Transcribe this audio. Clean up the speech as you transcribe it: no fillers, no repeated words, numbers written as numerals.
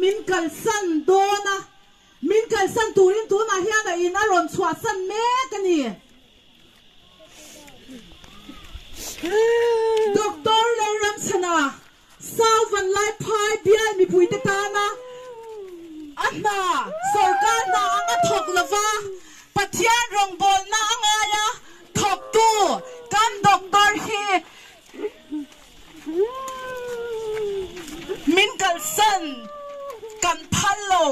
min kal san dona min kal san turin tu na hian a in a ron chhuat san mek ani doctor leiram sana salvan lai phai bial mi puite ta na anna sarkar na anga thok lova pathian rong bol na anga ya thok tu kan doctor hi min kal san kan phallo